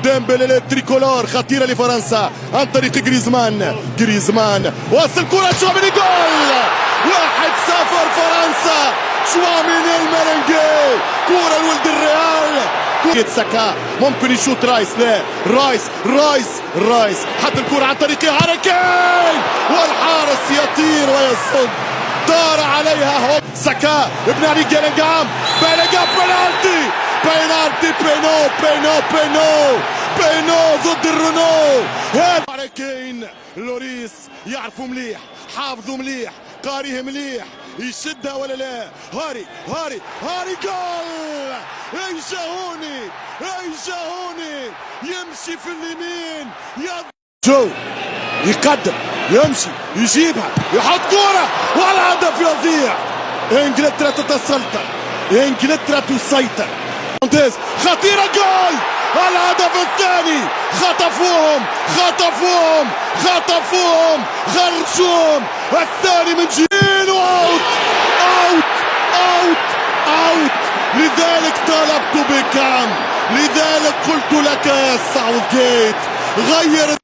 ديمبلي التريكولور خطيرة لفرنسا عن طريق جريزمان وصل كرة شواميني جول 1-0 فرنسا. شواميني المرنجي كرة لولد الريال. ساكا ممكن يشوط رايس، لا رايس حط الكرة عن طريق هاري كين والحارس يطير ويصد. دار عليها هوب ساكا ابن علي بيلينغهام بينالتي بينو ضد الرونو. هاري كين لوريس يعرفوا مليح، حافظوا مليح، قاريه مليح، يشدها ولا لا. هاري جول. انجهوني يمشي في اليمين جو يقدم يمشي يجيبها يحط كرة والهدف يضيع. انجلترا تتسلطن، انجلترا تسيطر. ممتاز خطيرة جول. الهدف الثاني خطفوهم غرشوم. الثاني من جيل واوت. لذلك طلبت بكام، لذلك قلت لك يا ساوث جيت غير